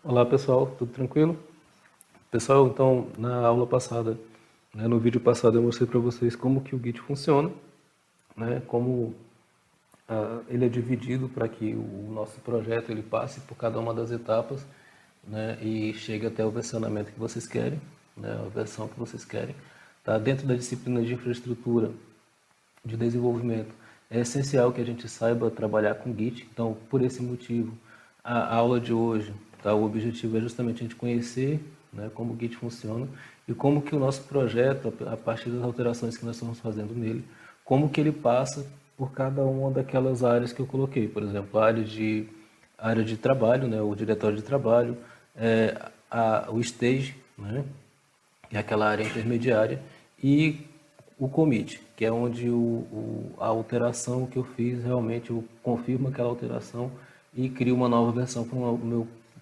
Olá pessoal, tudo tranquilo? Pessoal, então na aula passada, no vídeo passado eu mostrei para vocês como que o Git funciona, como ele é dividido para que o nosso projeto ele passe por cada uma das etapas, e chegue até o versionamento que vocês querem, a versão que vocês querem. Tá? Dentro da disciplina de infraestrutura de desenvolvimento, é essencial que a gente saiba trabalhar com Git. Então, por esse motivo, a aula de hoje, tá? O objetivo é justamente a gente conhecer, como o Git funciona e como que o nosso projeto, a partir das alterações que nós estamos fazendo nele, como que ele passa por cada uma daquelas áreas que eu coloquei. Por exemplo, a área de trabalho, o diretório de trabalho, o stage, que é aquela área intermediária, e o commit, que é onde a alteração que eu fiz, realmente eu confirmo aquela alteração e crio uma nova versão para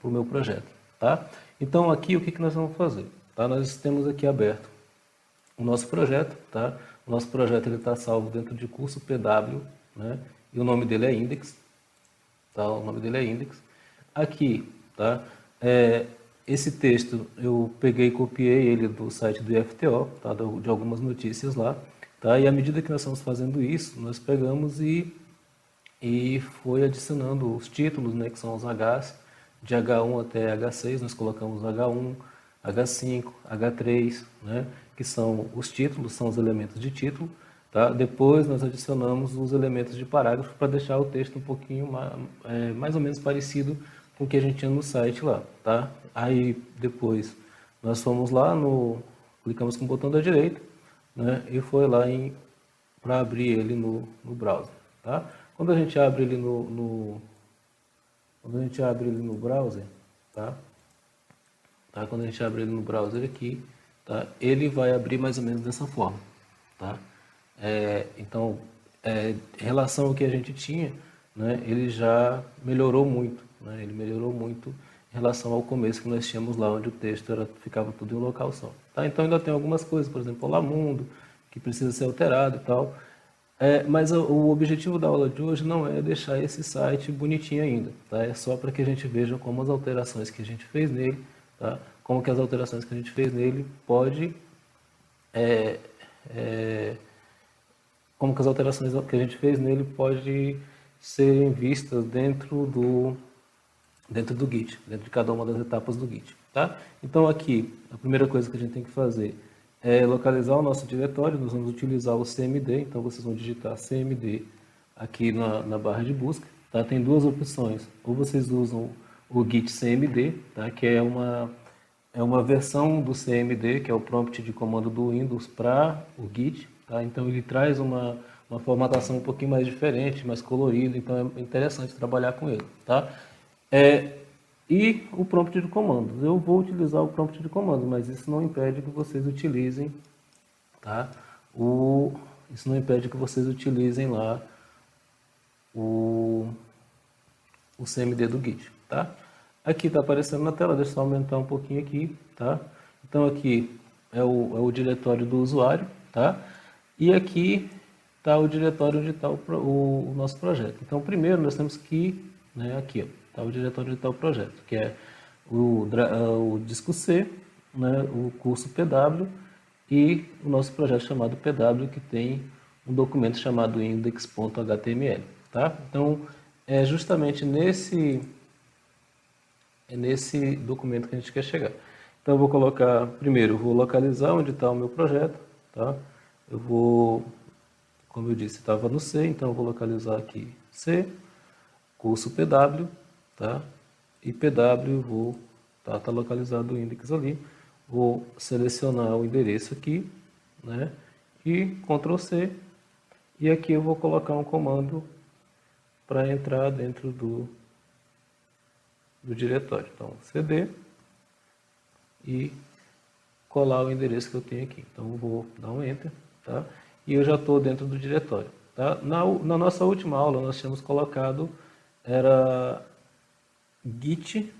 o meu projeto. Tá? Então aqui o que nós vamos fazer? Tá? Nós temos aqui aberto o nosso projeto. Tá? O nosso projeto está salvo dentro de curso PW, e o nome dele é Index. Tá? O nome dele é Index. Aqui, tá? Esse texto eu peguei e copiei ele do site do IFTO, tá? De algumas notícias lá, tá? E à medida que nós estamos fazendo isso, nós pegamos e foi adicionando os títulos, que são os Hs, de H1 até H6, nós colocamos H1, H5, H3, que são os títulos, são os elementos de título. Tá? Depois nós adicionamos os elementos de parágrafo para deixar o texto um pouquinho mais ou menos parecido com o que a gente tinha no site lá. Tá? Aí depois nós fomos lá, clicamos com o botão da direita, e foi lá para abrir ele no browser. Tá? Quando a gente abre ele quando a gente abre ele no browser, tá? Quando a gente abre ele no browser aqui, tá? Ele vai abrir mais ou menos dessa forma, tá? Então, em relação ao que a gente tinha, ele já melhorou muito, ele melhorou muito em relação ao começo que nós tínhamos lá, onde o texto ficava tudo em um local só. Tá? Então ainda tem algumas coisas, por exemplo, Olá Mundo, que precisa ser alterado e tal. Mas o objetivo da aula de hoje não é deixar esse site bonitinho ainda, tá? É só para que a gente veja como as alterações que a gente fez nele, tá? Como que as alterações que a gente fez nele é, é, como que as alterações que a gente fez nele pode serem vistas dentro do Git, dentro de cada uma das etapas do Git, tá? Então aqui, a primeira coisa que a gente tem que fazer é localizar o nosso diretório. Nós vamos utilizar o CMD, então vocês vão digitar CMD aqui na barra de busca, tá? Tem duas opções, ou vocês usam o Git CMD, tá? Que é uma versão do CMD, que é o prompt de comando do Windows para o Git, tá? Então ele traz uma formatação um pouquinho mais diferente, mais colorida, então é interessante trabalhar com ele, tá? E o prompt de comandos. Eu vou utilizar o prompt de comandos, mas isso não impede que vocês utilizem, tá? Isso não impede que vocês utilizem lá o CMD do Git, tá? Aqui está aparecendo na tela, deixa eu só aumentar um pouquinho aqui, tá? Então aqui é o diretório do usuário, tá? E aqui está o diretório onde está o nosso projeto. Então primeiro nós temos que, aqui está o diretório onde está o projeto, que é o disco C, o curso PW e o nosso projeto chamado PW, que tem um documento chamado index.html, tá? Então é justamente nesse documento que a gente quer chegar. Então eu vou colocar, primeiro, eu vou localizar onde está o meu projeto, tá? Eu vou, como eu disse, estava no C, então eu vou localizar aqui C, curso PW, tá? E PW vou, tá localizado o index ali. Vou selecionar o endereço aqui, E Ctrl C. E aqui eu vou colocar um comando para entrar dentro do diretório. Então, cd e colar o endereço que eu tenho aqui. Então, eu vou dar um Enter, tá? E eu já estou dentro do diretório, tá? Na nossa última aula, nós tínhamos colocado, era git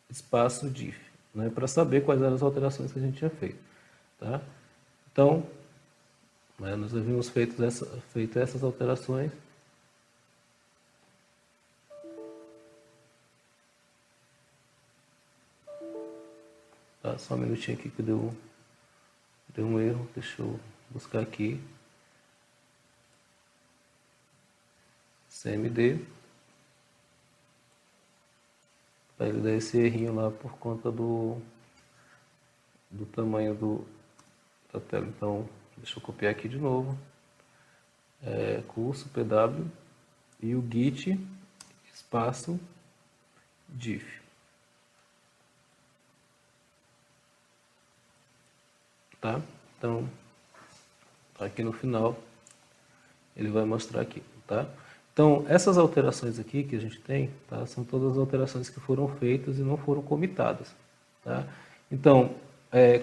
espaço diff, para saber quais eram as alterações que a gente tinha feito, tá? Então, nós havíamos feito essas alterações. Tá? Só um minutinho aqui que deu um erro, deixa eu buscar aqui. CMD. Para ele dar esse errinho lá por conta do tamanho da tela. Então, deixa eu copiar aqui de novo. Curso PW e o git espaço diff. Tá? Então, aqui no final, ele vai mostrar aqui, tá? Então, essas alterações aqui que a gente tem, tá? São todas as alterações que foram feitas e não foram comitadas, tá? Então,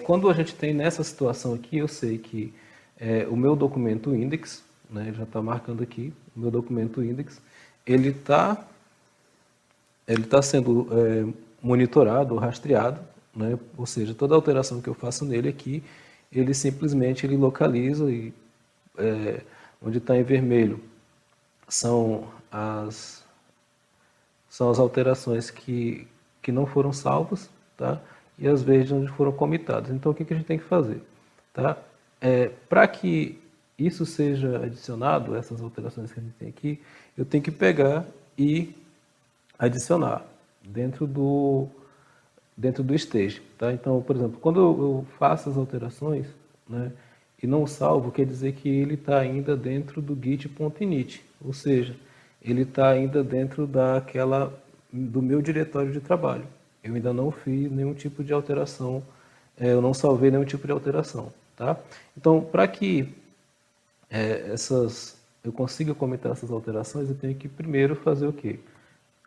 quando a gente tem nessa situação aqui, eu sei que o meu documento index, né, já está marcando aqui, o meu documento index, ele está sendo monitorado, rastreado, né? Ou seja, toda alteração que eu faço nele aqui, ele simplesmente localiza e onde está em vermelho são as alterações que não foram salvas, tá? E as verdes onde foram comitadas. Então, o que a gente tem que fazer? Tá? Para que isso seja adicionado, essas alterações que a gente tem aqui, eu tenho que pegar e adicionar dentro do stage. Tá? Então, por exemplo, quando eu faço as alterações, né, e não salvo, quer dizer que ele está ainda dentro do git.init, ou seja, ele está ainda dentro do meu diretório de trabalho. Eu ainda não fiz nenhum tipo de alteração, eu não salvei nenhum tipo de alteração. Tá? Então, para que eu consiga cometer essas alterações, eu tenho que primeiro fazer o quê?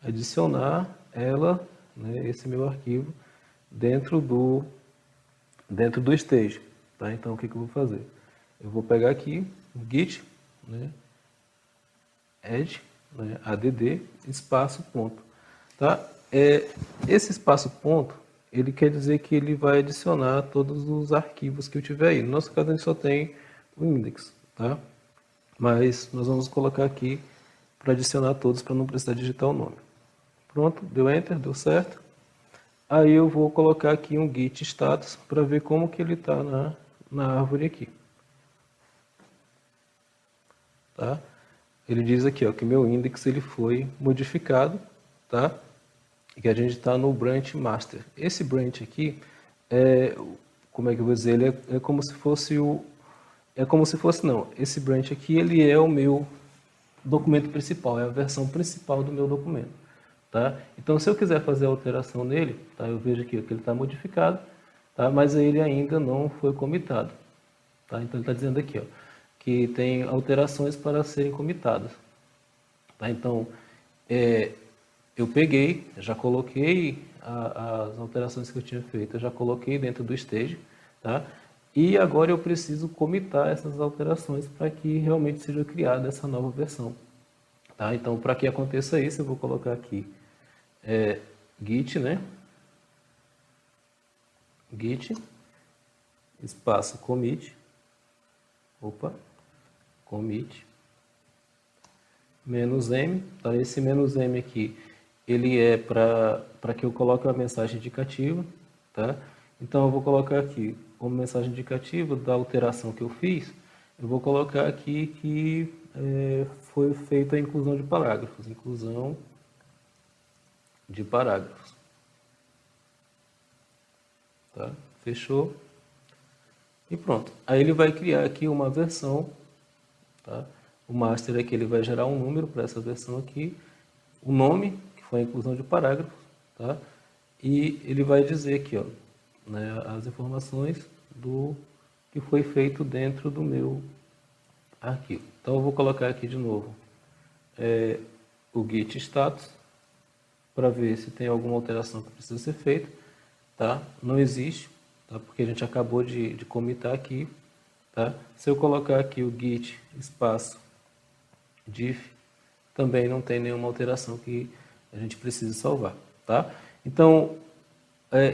Adicionar ela, né, esse meu arquivo, dentro do stage. Tá? Então, o que eu vou fazer? Eu vou pegar aqui o git, né, add, né, add, espaço, ponto. Tá? Esse espaço, ponto, ele quer dizer que ele vai adicionar todos os arquivos que eu tiver aí. No nosso caso, a gente só tem o index. Tá? Mas nós vamos colocar aqui para adicionar todos, para não precisar digitar o nome. Pronto, deu Enter, deu certo. Aí eu vou colocar aqui um git status para ver como que ele está na árvore aqui. Tá? Ele diz aqui ó, que meu index ele foi modificado, tá? E que a gente está no branch master. Esse branch aqui, como é que eu vou dizer? Ele é como se fosse não. Esse branch aqui ele é o meu documento principal, é a versão principal do meu documento. Tá? Então, se eu quiser fazer alteração nele, tá? Eu vejo aqui que ele está modificado, tá? Mas ele ainda não foi comitado. Tá? Então, ele está dizendo aqui ó, que tem alterações para serem comitadas. Tá? Então, eu peguei, já coloquei as alterações que eu tinha feito, eu já coloquei dentro do stage, tá? E agora eu preciso comitar essas alterações para que realmente seja criada essa nova versão. Tá? Então, para que aconteça isso, eu vou colocar aqui git, né? Git, espaço commit, commit, "-m", tá? Esse "-m" aqui, ele é para que eu coloque uma mensagem indicativa, tá? Então, eu vou colocar aqui como mensagem indicativa da alteração que eu fiz, eu vou colocar aqui que foi feita a inclusão de parágrafos. Inclusão de parágrafos. Tá? Fechou? E pronto. Aí ele vai criar aqui uma versão. Tá? O master aqui ele vai gerar um número para essa versão aqui. O nome, que foi a inclusão de parágrafos. Tá? E ele vai dizer aqui, ó, né, as informações do que foi feito dentro do meu arquivo. Então eu vou colocar aqui de novo o git status para ver se tem alguma alteração que precisa ser feita. Tá? Não existe, tá? Porque a gente acabou de comitar aqui. Tá? Se eu colocar aqui o git espaço diff, também não tem nenhuma alteração que a gente precisa salvar. Tá? Então,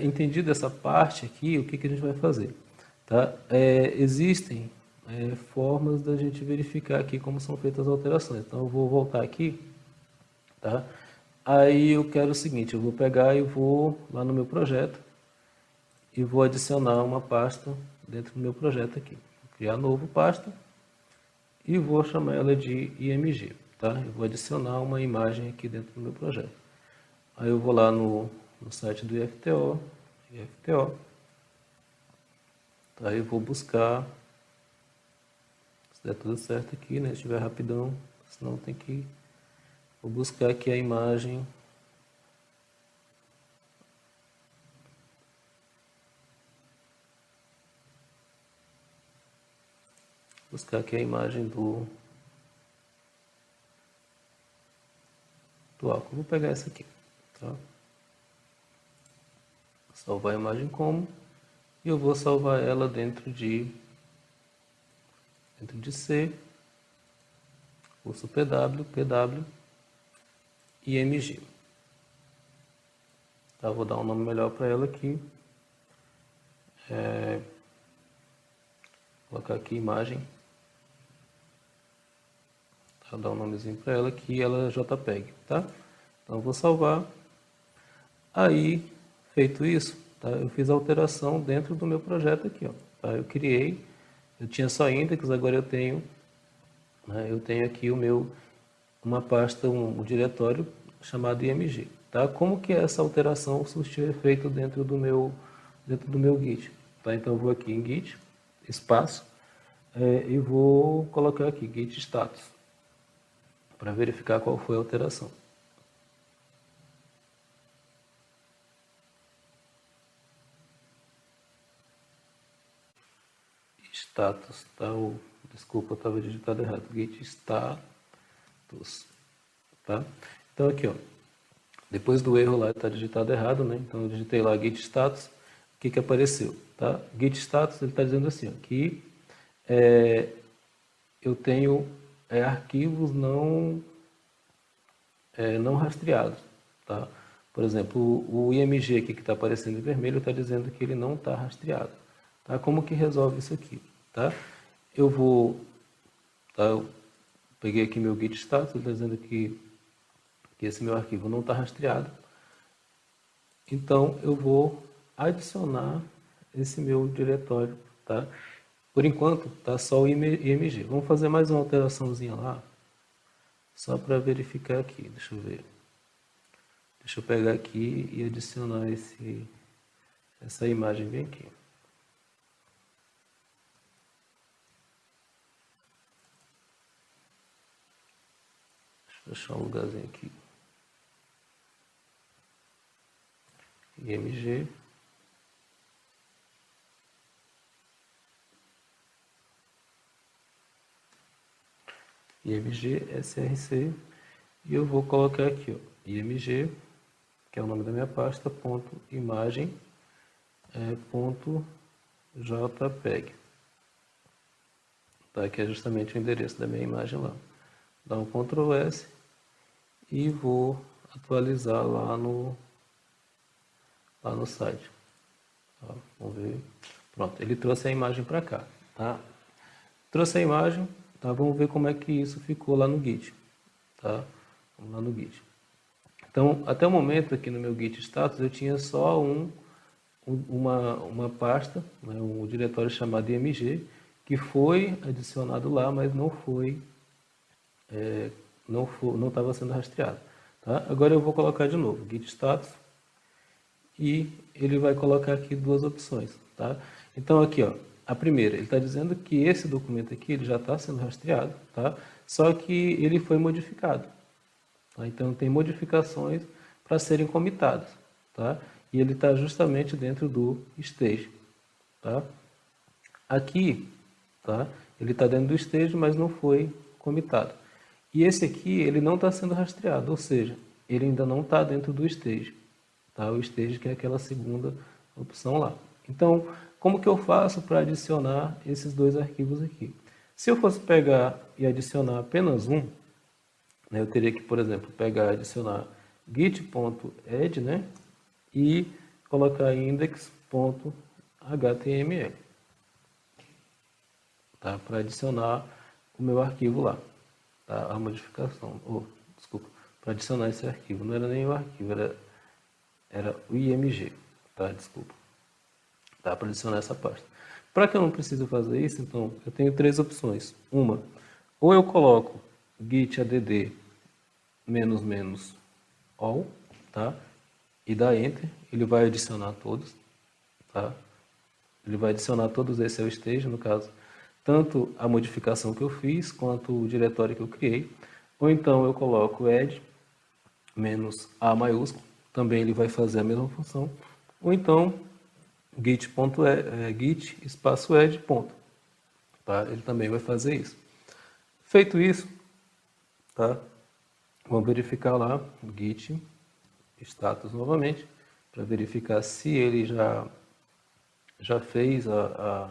entendido essa parte aqui, o que a gente vai fazer? Tá? Existem formas da gente verificar aqui como são feitas as alterações. Então, eu vou voltar aqui. Tá? Aí eu quero o seguinte, eu vou pegar e vou lá no meu projeto e vou adicionar uma pasta dentro do meu projeto aqui. Vou criar novo pasta e vou chamar ela de IMG, tá? Eu vou adicionar uma imagem aqui dentro do meu projeto. Aí eu vou lá no site do IFTO, tá? Eu vou buscar, se der tudo certo aqui, né? Se estiver rapidão, senão tem que... Vou buscar aqui a imagem... Buscar aqui a imagem do álcool. Vou pegar essa aqui, tá? Salvar a imagem como, e eu vou salvar ela dentro de C, curso PW, IMG. Tá? Vou dar um nome melhor para ela aqui. Colocar aqui imagem. Tá? Dar um nomezinho para ela aqui, ela é JPEG, tá? Então eu vou salvar. Aí, feito isso, tá? Eu fiz a alteração dentro do meu projeto aqui, ó. Tá? Eu criei, eu tinha só index, agora eu tenho, né? Eu tenho aqui uma pasta, um diretório chamado IMG, tá? Como que essa alteração surtiu efeito dentro do meu Git, tá? Então eu vou aqui em Git, espaço, e vou colocar aqui Git status para verificar qual foi a alteração. Status, tá? Desculpa, eu estava digitado errado. Git status, tá? Então aqui, ó, depois do erro lá está digitado errado, né? Então eu digitei lá git status, o que apareceu, tá? Git status, ele está dizendo assim, ó, que eu tenho arquivos não rastreados, tá? Por exemplo, o IMG aqui que está aparecendo em vermelho está dizendo que ele não está rastreado, tá? Como que resolve isso aqui, tá? Eu vou, tá? Eu peguei aqui meu git status, está dizendo que esse meu arquivo não está rastreado. Então eu vou adicionar esse meu diretório, tá? Por enquanto tá só o IMG. Vamos fazer mais uma alteraçãozinha lá, só para verificar aqui. Deixa eu ver. Deixa eu pegar aqui e adicionar essa imagem bem aqui. Deixa eu achar um lugarzinho aqui. IMG. IMG SRC. E eu vou colocar aqui, ó, IMG, que é o nome da minha pasta, ponto imagem, ponto JPEG. Tá? Que é justamente o endereço da minha imagem lá. Dá um Ctrl S e vou atualizar lá no site. Tá? Vamos ver. Pronto, ele trouxe a imagem para cá. Tá? Trouxe a imagem, tá? Vamos ver como é que isso ficou lá no Git. Tá? Vamos lá no Git. Então, até o momento aqui no meu Git status, eu tinha só uma pasta, né, um diretório chamado img, que foi adicionado lá, mas não estava sendo rastreado. Tá? Agora eu vou colocar de novo git status e ele vai colocar aqui duas opções. Tá? Então aqui, ó, a primeira, ele está dizendo que esse documento aqui ele já está sendo rastreado, tá? Só que ele foi modificado. Tá? Então tem modificações para serem comitadas. Tá? E ele está justamente dentro do stage. Tá? Aqui, tá? Ele está dentro do stage, mas não foi comitado. E esse aqui, ele não está sendo rastreado, ou seja, ele ainda não está dentro do stage. Tá? O stage que é aquela segunda opção lá. Então, como que eu faço para adicionar esses dois arquivos aqui? Se eu fosse pegar e adicionar apenas um, né, eu teria que, por exemplo, pegar e adicionar git.add, né, e colocar index.html, tá, para adicionar o meu arquivo lá, tá, a modificação, desculpa, para adicionar esse arquivo, não era nem o arquivo, era o img, tá, desculpa. tá? Para adicionar essa pasta. Para que eu não precise fazer isso, então, eu tenho três opções. Uma, ou eu coloco git add -- all, tá? E dá enter, ele vai adicionar todos, tá? Ele vai adicionar todos esses ao stage, no caso, tanto a modificação que eu fiz, quanto o diretório que eu criei. Ou então eu coloco add -a maiúsculo, também ele vai fazer a mesma função. Ou então git espaço add ponto, tá? Ele também vai fazer isso. Feito isso, tá? Vamos verificar lá o git status novamente, para verificar se ele já fez a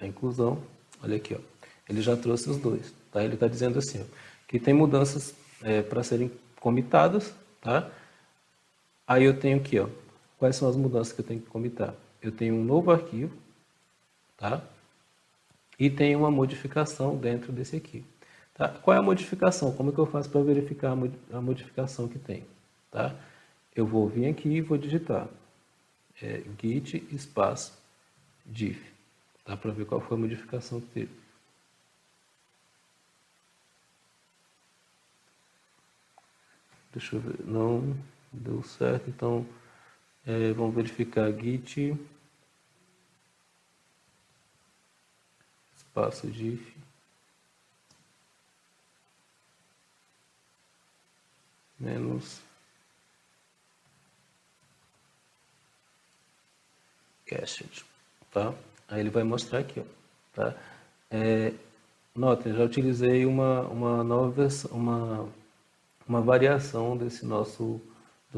inclusão. Olha aqui, ó. Ele já trouxe os dois, tá? Ele está dizendo assim, ó, que tem mudanças para serem comitadas, tá? Aí eu tenho aqui, ó, quais são as mudanças que eu tenho que comitar? Eu tenho um novo arquivo, tá? E tenho uma modificação dentro desse aqui. Tá? Qual é a modificação? Como é que eu faço para verificar a modificação que tem? Tá? Eu vou vir aqui e vou digitar git espaço diff, tá? Para ver qual foi a modificação que teve. Deixa eu ver, não deu certo, então vamos verificar git espaço diff menos cached, tá? Aí ele vai mostrar aqui, ó, tá? Notem, já utilizei uma nova versão, uma variação do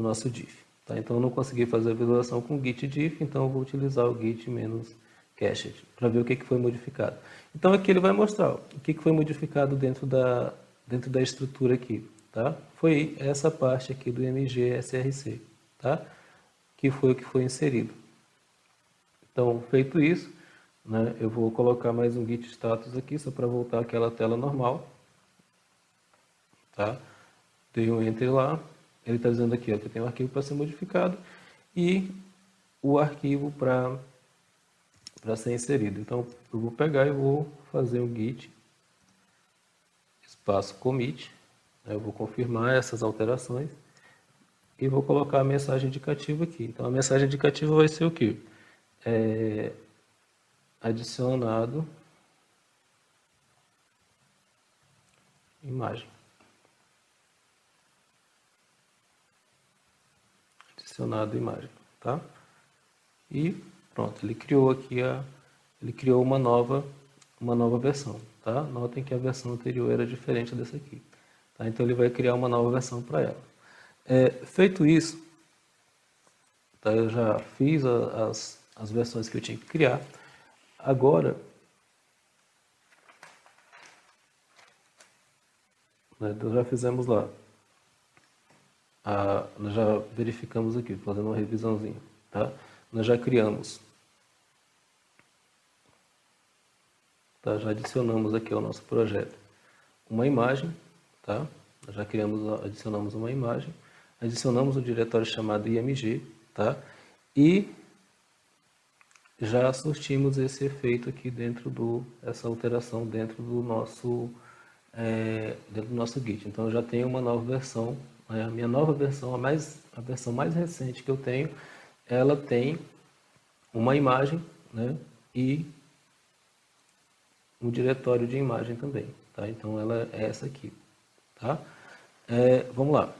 nosso diff, tá? Então eu não consegui fazer a visualização com git diff, então eu vou utilizar o git menos cached para ver o que foi modificado. Então aqui ele vai mostrar o que foi modificado dentro da estrutura aqui, tá? Foi essa parte aqui do mg_src, tá? Que foi o que foi inserido. Então, feito isso, né, eu vou colocar mais um git status aqui, só para voltar àquela tela normal. Tá? Dei um enter lá, ele está dizendo aqui ó, que tem um arquivo para ser modificado e o arquivo para ser inserido. Então, eu vou pegar e vou fazer um git espaço commit, né, eu vou confirmar essas alterações e vou colocar a mensagem indicativa aqui. Então, a mensagem indicativa vai ser o quê? Adicionado imagem. Adicionado imagem, tá? E pronto, ele criou aqui ele criou uma nova versão, tá? Notem que a versão anterior era diferente dessa aqui, tá? Então ele vai criar uma nova versão para ela. Feito isso, tá? Eu já fiz as versões que eu tinha que criar. Agora, né, nós já fizemos lá. Nós já verificamos aqui, fazendo uma revisãozinha, tá? Nós já criamos, tá? Já adicionamos aqui ao nosso projeto uma imagem, tá? Nós já adicionamos uma imagem, adicionamos um diretório chamado img, tá? E já surtimos esse efeito aqui essa alteração dentro do nosso Git. Então eu já tenho uma nova versão, né? A minha nova versão, a versão mais recente que eu tenho, ela tem uma imagem, né? E um diretório de imagem também, tá? Então ela é essa aqui, tá? Vamos lá.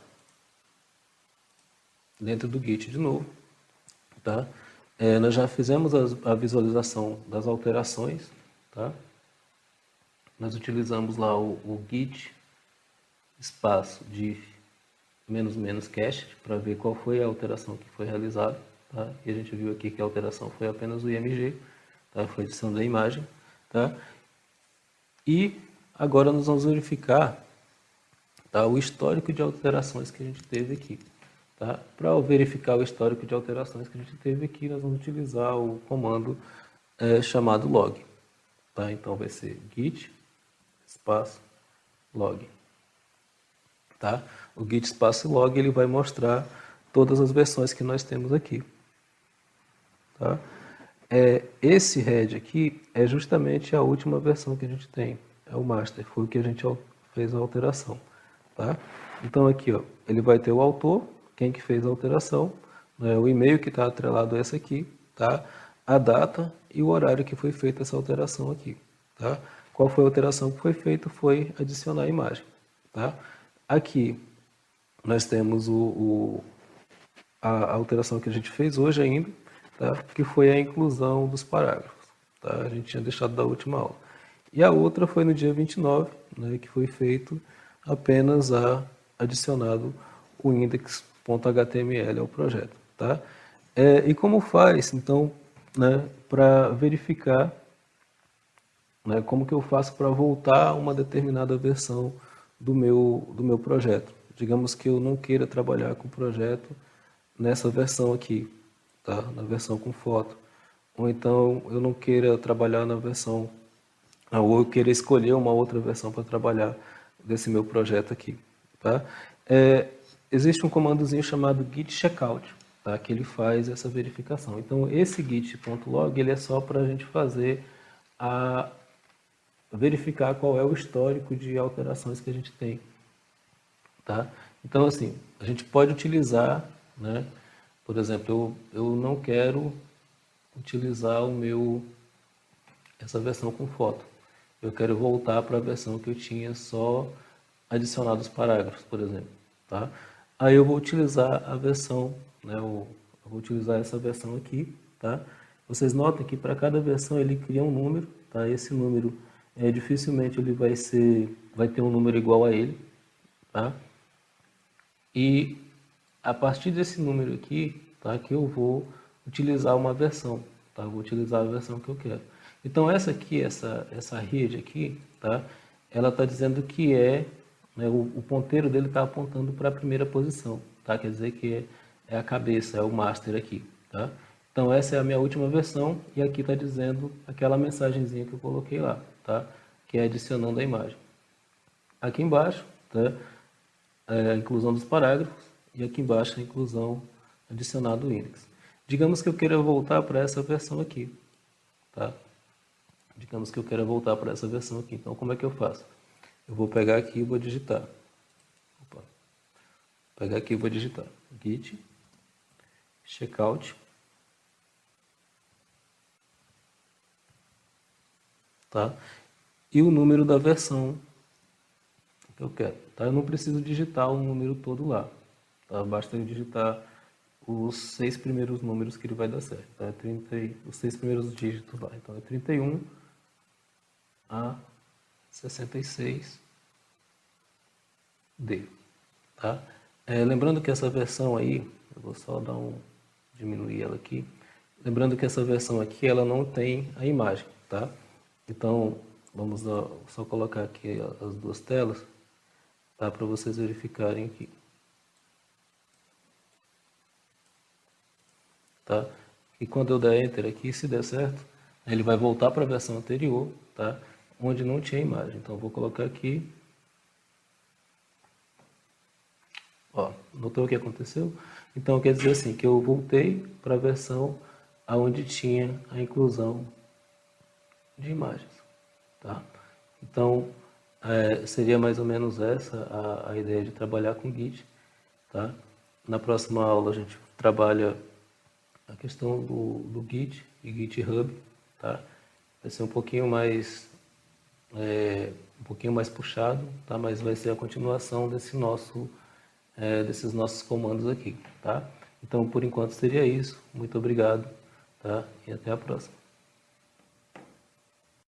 Dentro do Git de novo, tá? Nós já fizemos a visualização das alterações, tá? Nós utilizamos lá o git espaço diff -- cache para ver qual foi a alteração que foi realizada, tá? E a gente viu aqui que a alteração foi apenas o img, tá? Foi a edição da imagem, tá? E agora nós vamos verificar, tá, o histórico de alterações que a gente teve aqui. Tá? Para verificar o histórico de alterações que a gente teve aqui, nós vamos utilizar o comando chamado log. Tá? Então vai ser git espaço log. Tá? O git espaço log ele vai mostrar todas as versões que nós temos aqui. tá? Esse head aqui é justamente a última versão que a gente tem, é o master, foi o que a gente fez a alteração, tá? Então aqui, ó, ele vai ter o autor, quem que fez a alteração, né, o e-mail que está atrelado a esse aqui, tá? A data e o horário que foi feita essa alteração aqui, tá? Qual foi a alteração que foi feita? Foi adicionar a imagem, tá? Aqui nós temos a alteração que a gente fez hoje ainda, tá? Que foi a inclusão dos parágrafos, tá? A gente tinha deixado da última aula. E a outra foi no dia 29, né, que foi feito apenas adicionado o index.html ao projeto, tá? E como faz, então, né, para verificar, né, como que eu faço para voltar a uma determinada versão do meu projeto? Digamos que eu não queira trabalhar com o projeto nessa versão aqui, tá? Na versão com foto. Ou então eu não queira trabalhar na versão, ou eu queira escolher uma outra versão para trabalhar desse meu projeto aqui, tá? Existe um comandozinho chamado git checkout, tá? Que ele faz essa verificação. Então esse git.log ele é só para a gente fazer verificar qual é o histórico de alterações que a gente tem, tá? Então assim, a gente pode utilizar, né? Por exemplo, eu não quero utilizar essa versão com foto. Eu quero voltar para a versão que eu tinha só adicionado os parágrafos, por exemplo, tá? Aí eu vou utilizar a versão, né? Eu vou utilizar essa versão aqui, tá? Vocês notem que para cada versão ele cria um número, tá? Esse número dificilmente ele vai ter um número igual a ele, tá? E a partir desse número aqui, tá, que eu vou utilizar uma versão, tá? Eu vou utilizar a versão que eu quero. Então essa aqui, essa rede aqui, tá? Ela está dizendo que né, o ponteiro dele está apontando para a primeira posição, tá? Quer dizer que é a cabeça, é o master aqui, tá? Então essa é a minha última versão e aqui está dizendo aquela mensagenzinha que eu coloquei lá, tá? Que é adicionando a imagem. Aqui embaixo, tá? A inclusão dos parágrafos e aqui embaixo a inclusão adicionada do index. Digamos que eu queira voltar para essa versão aqui, tá? Digamos que eu queira voltar para essa versão aqui. Então, como é que eu faço? Eu vou pegar aqui e vou digitar. Opa. Pegar aqui e vou digitar git checkout, tá? E o número da versão que eu quero, tá? Eu não preciso digitar o número todo lá, tá? Basta eu digitar os 6 primeiros números que ele vai dar certo, tá? Os 6 primeiros dígitos lá. Então é 31 a 66D, tá? Lembrando que essa versão aí, eu vou só diminuir ela aqui. Lembrando que essa versão aqui, ela não tem a imagem, tá? Então, vamos só colocar aqui as duas telas, tá? Para vocês verificarem aqui. Tá? E quando eu der Enter aqui, se der certo, ele vai voltar para a versão anterior, tá? Onde não tinha imagem. Então, eu vou colocar aqui. Ó, notou o que aconteceu? Então, quer dizer assim, que eu voltei para a versão onde tinha a inclusão de imagens, tá? Então, seria mais ou menos essa a ideia de trabalhar com Git, tá? Na próxima aula a gente trabalha a questão do Git e GitHub, tá? Vai ser um pouquinho mais puxado, tá? Mas vai ser a continuação desses nossos comandos aqui, tá? Então, por enquanto seria isso. Muito obrigado, tá? E até a próxima.